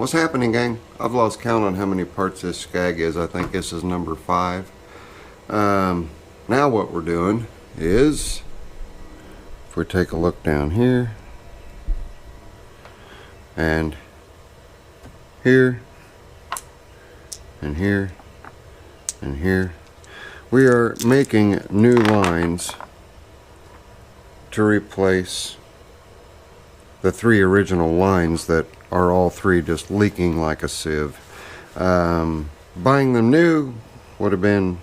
What's happening, gang? I've lost count on how many parts this Scag is. I think this is number 5. Now what we're doing is, if we take a look down here, and here, and here, and here, we are making new lines to replace the 3 original lines that are all 3 just leaking like a sieve. Buying them new would have been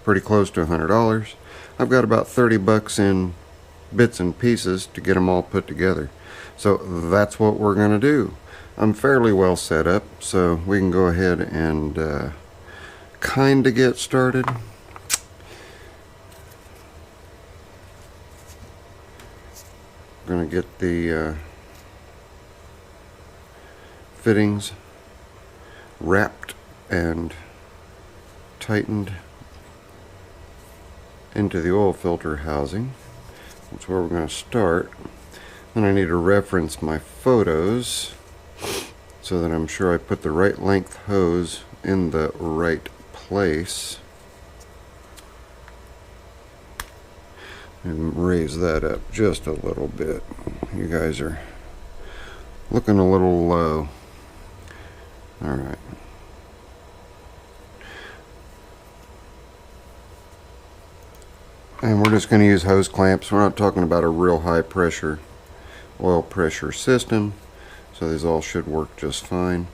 pretty close to $100. I've got about 30 bucks in bits and pieces to get them all put together. So that's what we're going to do. I'm fairly well set up, so we can go ahead and kind of get started. Going to get the fittings wrapped and tightened into the oil filter housing. That's where we're going to start. Then I need to reference my photos so that I'm sure I put the right length hose in the right place. And raise that up just a little bit. You guys are looking a little low. Alright. And we're just going to use hose clamps. We're not talking about a real high pressure oil pressure system, so these all should work just fine.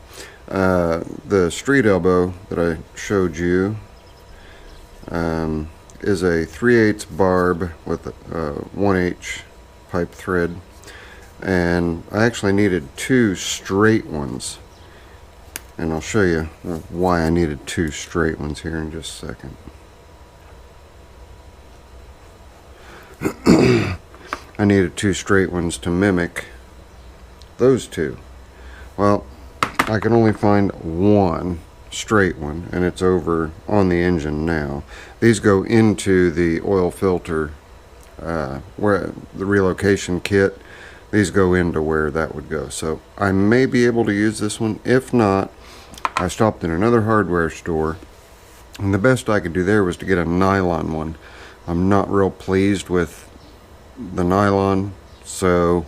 The street elbow that I showed you is a 3/8 barb with 1H pipe thread, and I actually needed 2 straight ones, and I'll show you why I needed 2 straight ones here in just a second. I needed 2 straight ones to mimic those 2. Well, I can only find 1 straight one, and it's over on the engine now. These go into the oil filter where the relocation kit. These go into where that would go, so I may be able to use this one. If not, I stopped in another hardware store, and the best I could do there was to get a nylon one. I'm not real pleased with the nylon, so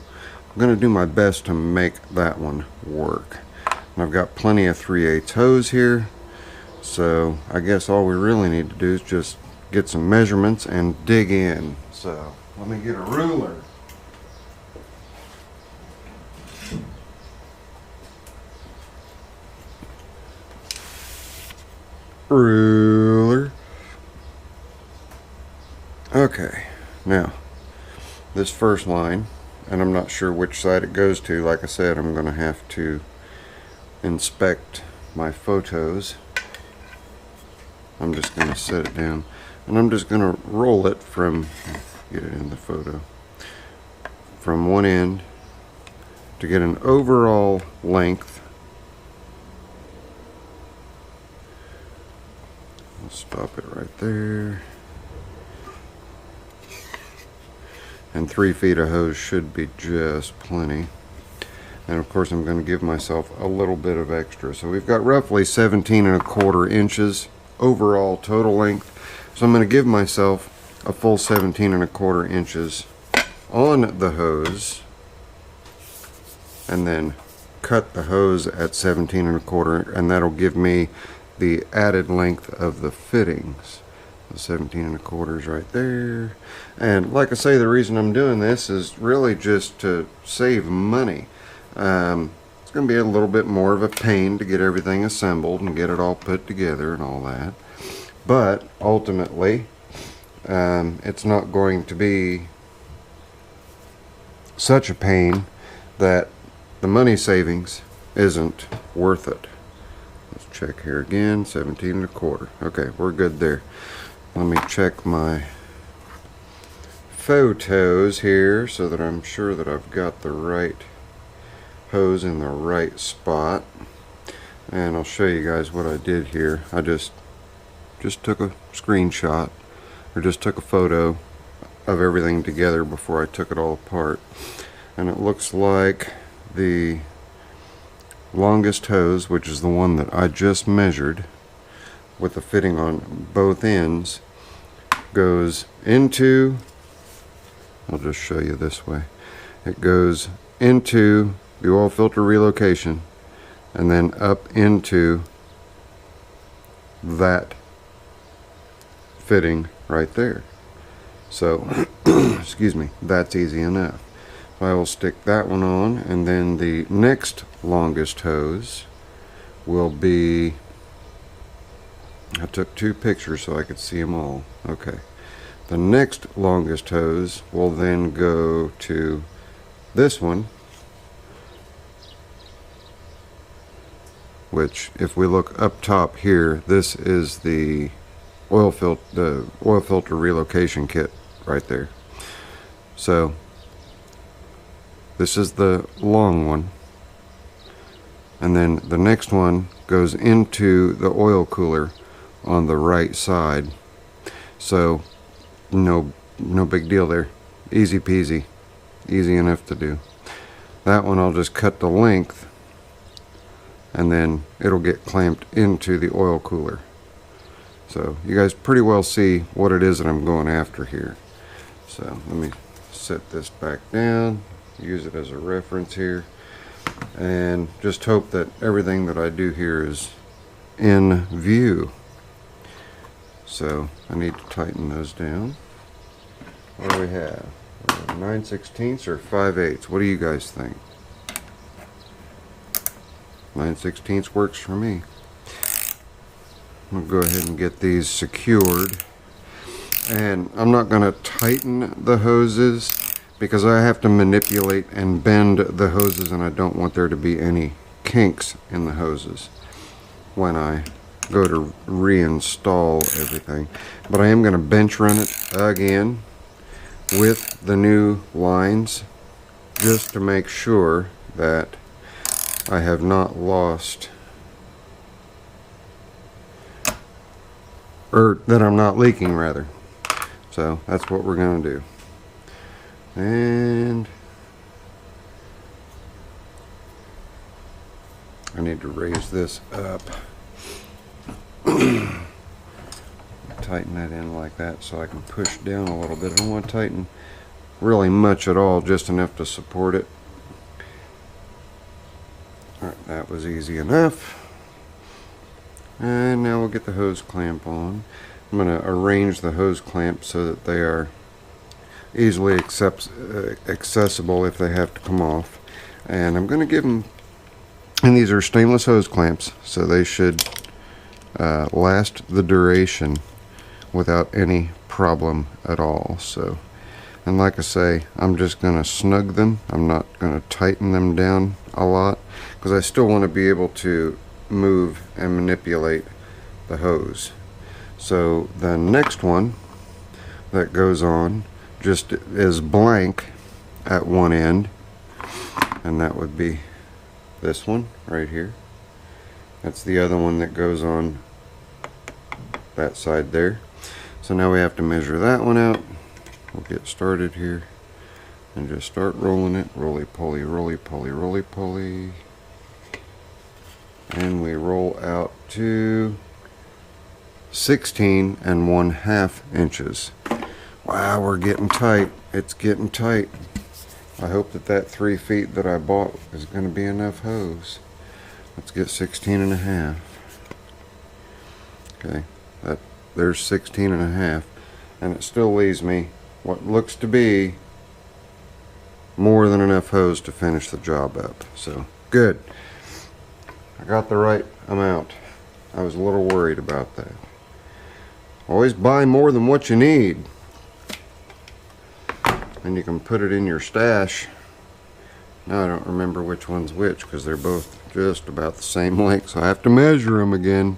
I'm going to do my best to make that one work. And I've got plenty of 3/8 hose here, so I guess all we really need to do is just get some measurements and dig in. So let me get a ruler. Ruler. Okay, now this first line, and I'm not sure which side it goes to. Like I said, I'm going to have to inspect my photos. I'm just going to set it down, and I'm just going to roll it from, get it in the photo, from one end to get an overall length. I'll stop it right there. And 3 feet of hose should be just plenty. And of course I'm going to give myself a little bit of extra. So we've got roughly 17¼ inches overall total length. So I'm going to give myself a full 17¼ inches on the hose, and then cut the hose at 17¼ and that'll give me the added length of the fittings. 17¼ is right there. And like I say, the reason I'm doing this is really just to save money. It's going to be a little bit more of a pain to get everything assembled and get it all put together and all that, but ultimately it's not going to be such a pain that the money savings isn't worth it. Let's check here again. 17¼ Okay, we're good there. Let me check my photos here so that I'm sure that I've got the right hose in the right spot. And I'll show you guys what I did here. I just took a screenshot, or just took a photo of everything together before I took it all apart. And it looks like the longest hose, which is the one that I just measured with the fitting on both ends, goes into, I'll just show you this way, it goes into the oil filter relocation and then up into that fitting right there. So excuse me, that's easy enough. I will stick that one on, and then the next longest hose will be, I took 2 pictures so I could see them all. Okay, the next longest hose will then go to this one, which if we look up top here, this is the oil filter relocation kit right there. So this is the long one, and then the next one goes into the oil cooler on the right side. So no big deal there, easy peasy, easy enough to do. That one I'll just cut the length, and then it'll get clamped into the oil cooler. So you guys pretty well see what it is that I'm going after here. So let me set this back down, use it as a reference here, and just hope that everything that I do here is in view. So I need to tighten those down. What do we have? 9/16 or 5/8? What do you guys think? 9/16 works for me. I'm going to go ahead and get these secured, and I'm not going to tighten the hoses because I have to manipulate and bend the hoses, and I don't want there to be any kinks in the hoses when I go to reinstall everything. But I am going to bench run it again with the new lines just to make sure that I have not lost, or that I'm not leaking rather. So that's what we're going to do. And I need to raise this up. Tighten that in like that so I can push down a little bit. I don't want to tighten really much at all, just enough to support it. Alright, that was easy enough. And now we'll get the hose clamp on. I'm going to arrange the hose clamps so that they are easily accessible if they have to come off. And I'm going to give them, and these are stainless hose clamps, so they should last the duration without any problem at all. So, and like I say, I'm just going to snug them. I'm not going to tighten them down a lot because I still want to be able to move and manipulate the hose. So the next one that goes on just is blank at one end, and that would be this one right here. That's the other one that goes on that side there. So now we have to measure that one out. We'll get started here and just start rolling it. Roly-poly, roly-poly, roly-poly. And we roll out to 16 1/2 inches. Wow, we're getting tight. It's getting tight. I hope that that 3 feet that I bought is going to be enough hose. Let's get 16 1/2. Okay, there's 16 1/2, and it still leaves me what looks to be more than enough hose to finish the job up. So good. I got the right amount. I was a little worried about that. Always buy more than what you need, and you can put it in your stash. Now I don't remember which one's which because they're both just about the same length, so I have to measure them again.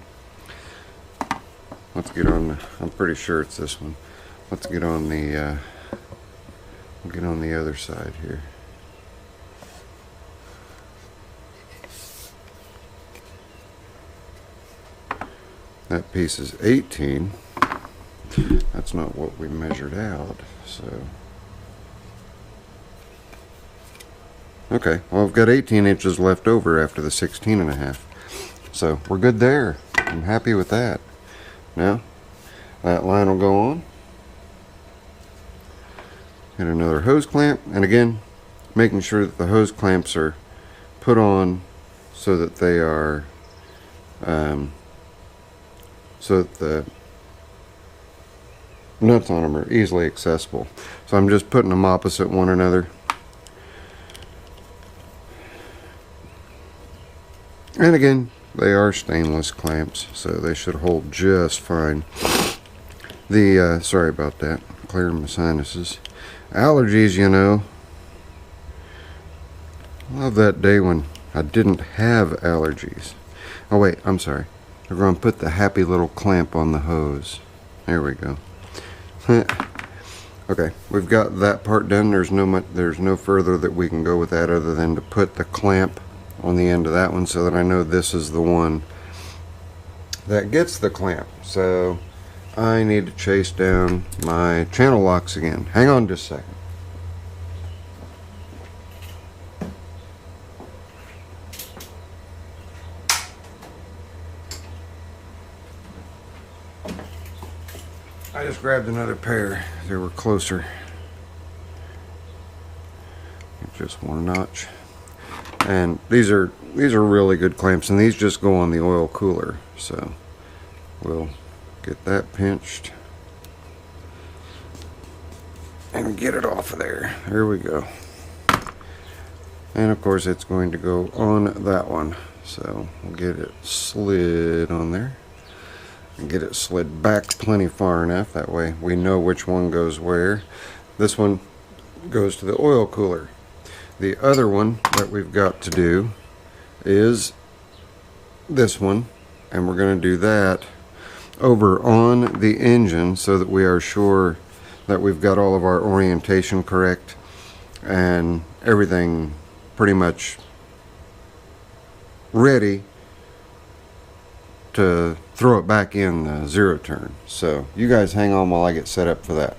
Let's get on I'm pretty sure it's this one. Let's get on the we'll get on the other side here. That piece is 18. That's not what we measured out, so Okay, well I've got 18 inches left over after the 16.5. So we're good there. I'm happy with that. Now, that line will go on. Get another hose clamp, and again, making sure that the hose clamps are put on so that they are, so that the nuts on them are easily accessible. So I'm just putting them opposite one another. And again, they are stainless clamps, so they should hold just fine. The, sorry about that, clearing my sinuses. Allergies, you know. Love that day when I didn't have allergies. Oh wait, I'm sorry. We're going to put the happy little clamp on the hose. There we go. Okay, we've got that part done. There's no further that we can go with that other than to put the clamp on the end of that one so that I know this is the one that gets the clamp. So I need to chase down my channel locks again. Hang on just a second. I just grabbed another pair. They were closer. Just one notch. And these are really good clamps, and these just go on the oil cooler. So we'll get that pinched and get it off of there. There we go. And of course it's going to go on that one. So we'll get it slid on there. And get it slid back plenty far enough, that way we know which one goes where. This one goes to the oil cooler. The other one that we've got to do is this one, and we're going to do that over on the engine so that we are sure that we've got all of our orientation correct and everything pretty much ready to throw it back in the zero turn. So you guys hang on while I get set up for that.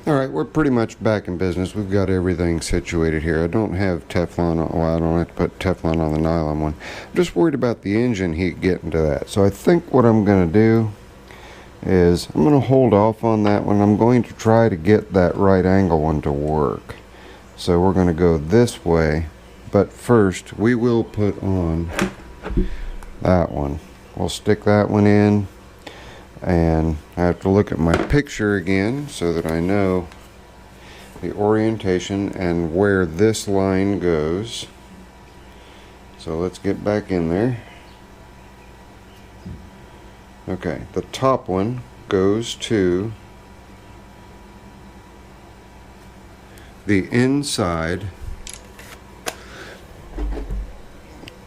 Alright, we're pretty much back in business. We've got everything situated here. I don't have Teflon on, well, I don't have to put Teflon on the nylon one. I'm just worried about the engine heat getting to that. So I think what I'm going to do is I'm going to hold off on that one. I'm going to try to get that right angle one to work. So we're going to go this way, but first we will put on that one. We'll stick that one in, and I have to look at my picture again so that I know the orientation and where this line goes. So let's get back in there. Okay, the top one goes to the inside.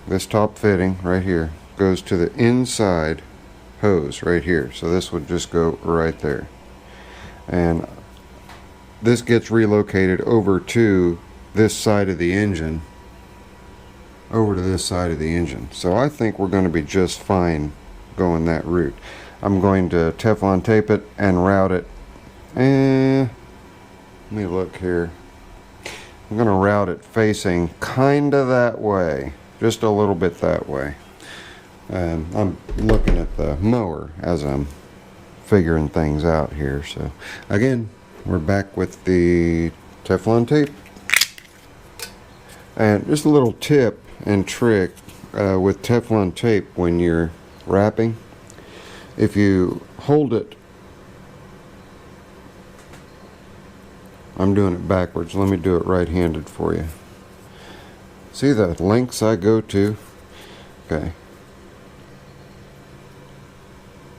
This top fitting right here goes to the inside hose right here. So this would just go right there. And this gets relocated over to this side of the engine. Over to this side of the engine. So I think we're going to be just fine going that route. I'm going to Teflon tape it and route it. Let me look here. I'm going to route it facing kinda that way. Just a little bit that way. I'm looking at the mower as I'm figuring things out here. So again, we're back with the Teflon tape. And just a little tip and trick with Teflon tape when you're wrapping. If you hold it, I'm doing it backwards. Let me do it right-handed for you. See the lengths I go to? Okay.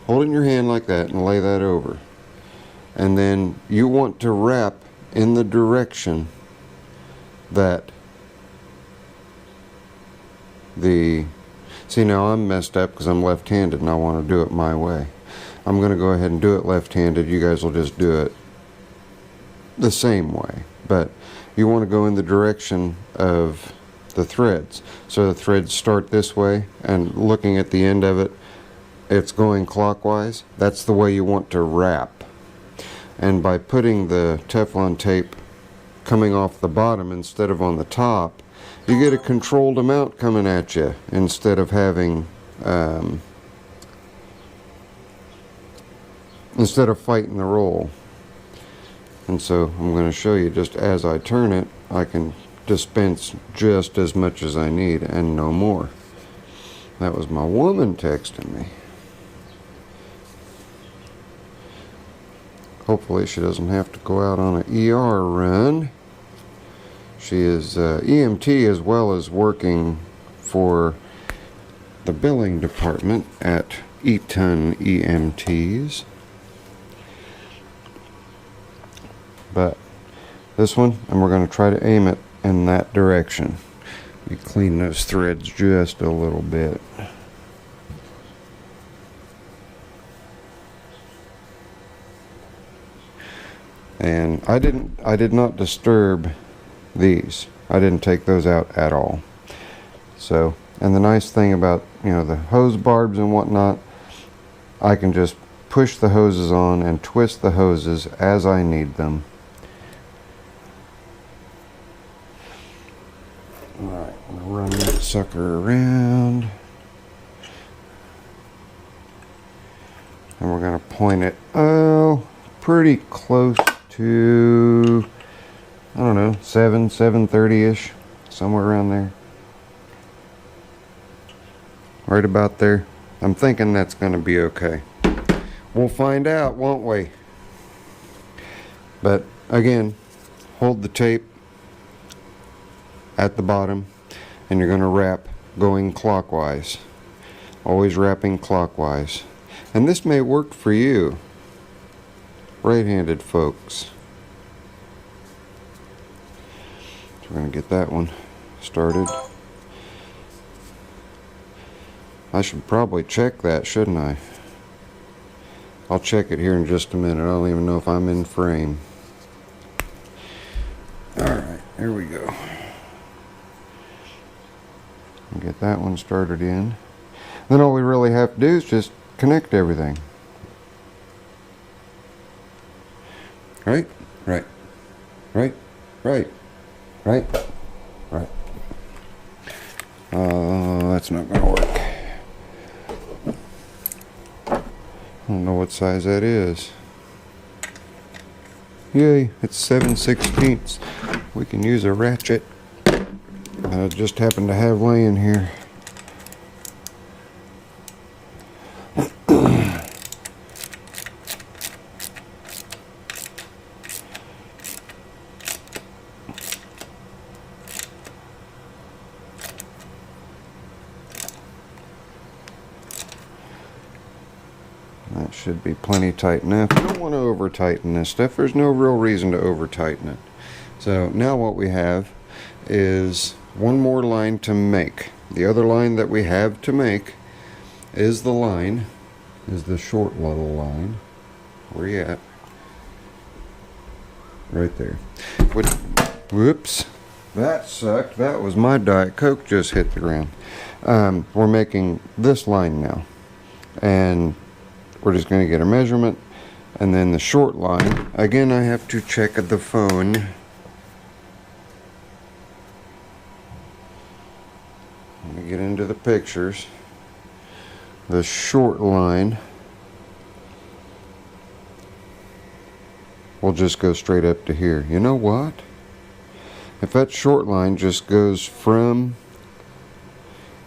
Hold it in your hand like that and lay that over. And then you want to wrap in the direction that the... See, now I'm messed up because I'm left-handed and I want to do it my way. I'm going to go ahead and do it left-handed. You guys will just do it the same way. But you want to go in the direction of the threads. So the threads start this way, and looking at the end of it, it's going clockwise. That's the way you want to wrap. And by putting the Teflon tape coming off the bottom instead of on the top, you get a controlled amount coming at you instead of having instead of fighting the roll. And so I'm going to show you, just as I turn it, I can dispense just as much as I need and no more. That was my woman texting me. Hopefully she doesn't have to go out on an ER run. She is EMT as well as working for the billing department at Eaton EMTs. But this one, and we're going to try to aim it in that direction. We clean those threads just a little bit. And I did not disturb these. I didn't take those out at all. So, and the nice thing about, you know, the hose barbs and whatnot, I can just push the hoses on and twist the hoses as I need them. Alright, I'm going to run that sucker around. And we're going to point it, pretty close to, I don't know, 7:30-ish, somewhere around there. Right about there. I'm thinking that's going to be okay. We'll find out, won't we? But again, hold the tape at the bottom, and you're going to wrap going clockwise. Always wrapping clockwise. And this may work for you, right-handed folks. So we're going to get that one started. I should probably check that, shouldn't I? I'll check it here in just a minute. I don't even know if I'm in frame. Alright, here we go. Get that one started in. Then all we really have to do is just connect everything. Right? Right. Right? Right. Right? Right. That's not going to work. I don't know what size that is. Yay, it's 7/16. We can use a ratchet. I just happen to have laying here. That should be plenty tight enough. You don't want to over tighten this stuff. There's no real reason to over tighten it. So now what we have is one more line to make. The other line that we have to make is the short little line. Where you at? Right there. Whoops. That sucked. That was my Diet Coke just hit the ground. We're making this line now. And we're just going to get a measurement. And then the short line. Again, I have to check the phone. Let me get into the pictures. The short line will just go straight up to here. You know what? If that short line just goes from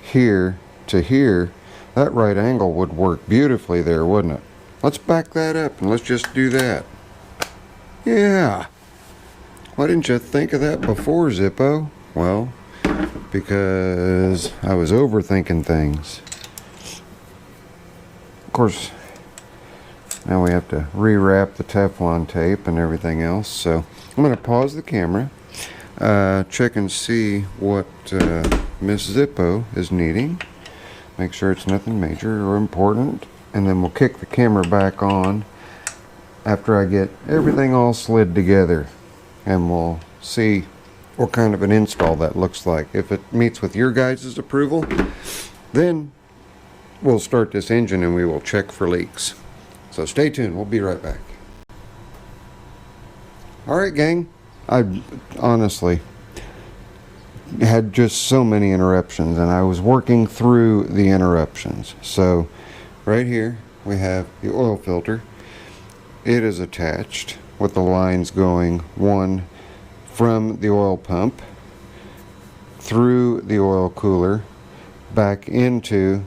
here to here, that right angle would work beautifully there, wouldn't it? Let's back that up and let's just do that. Yeah. Why didn't you think of that before, Zippo? Well, because I was overthinking things. Of course, now we have to rewrap the Teflon tape and everything else. So I'm going to pause the camera, check and see what Miss Zippo is needing. Make sure it's nothing major or important. And then we'll kick the camera back on after I get everything all slid together. And we'll see what kind of an install that looks like. If it meets with your guys' approval, then we'll start this engine and we will check for leaks. So stay tuned, we'll be right back. Alright gang, I honestly had just so many interruptions, and I was working through the interruptions. So right here we have the oil filter. It is attached with the lines going one from the oil pump through the oil cooler back into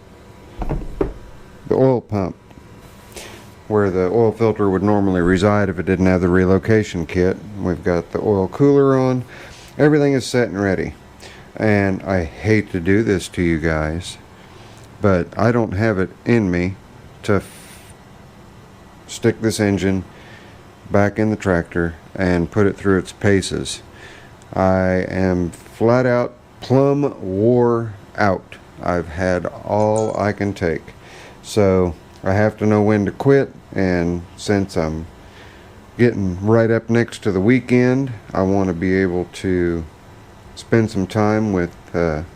the oil pump, where the oil filter would normally reside if it didn't have the relocation kit. We've got the oil cooler on. Everything is set and ready. And I hate to do this to you guys, but I don't have it in me to stick this engine back in the tractor and put it through its paces. I am flat out plumb wore out. I've had all I can take. So I have to know when to quit, and since I'm getting right up next to the weekend, I want to be able to spend some time with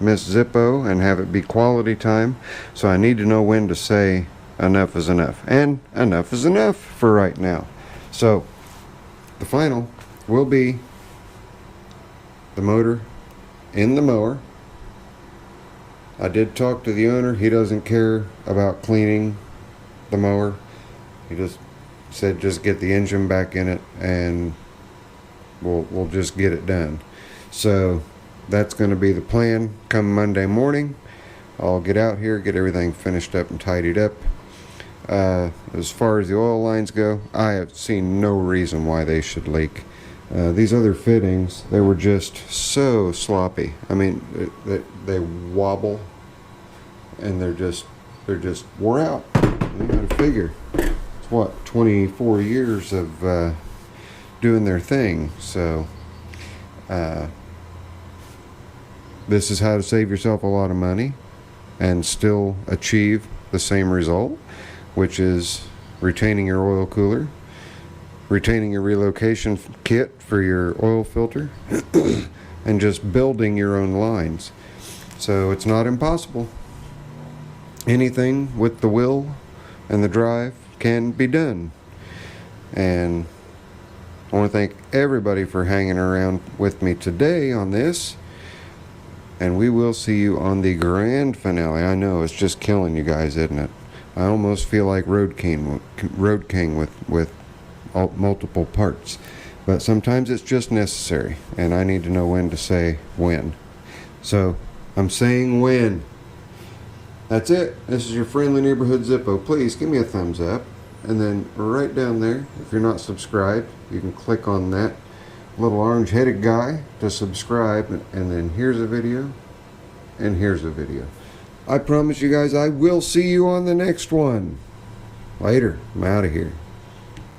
Miss Zippo and have it be quality time. So I need to know when to say enough is enough, and enough is enough for right now. So the final will be the motor in the mower. I did talk to the owner. He doesn't care about cleaning the mower. He just said just get the engine back in it and we'll just get it done. So that's going to be the plan come Monday morning. I'll get out here, get everything finished up and tidied up. As far as the oil lines go, I have seen no reason why they should leak. These other fittings, they were just so sloppy. I mean, they wobble, and they're just wore out. You got to figure, it's what, 24 years of doing their thing. So this is how to save yourself a lot of money and still achieve the same result, which is retaining your oil cooler, retaining your relocation kit for your oil filter, and just building your own lines. So it's not impossible. Anything with the will and the drive can be done. And I want to thank everybody for hanging around with me today on this. And we will see you on the grand finale. I know, it's just killing you guys, isn't it? I almost feel like Road King with multiple parts. But sometimes it's just necessary, and I need to know when to say when. So I'm saying when. That's it. This is your friendly neighborhood Zippo. Please give me a thumbs up, and then right down there, if you're not subscribed, you can click on that little orange headed guy to subscribe, and then here's a video, and here's a video. I promise you guys I will see you on the next one. Later. I'm out of here.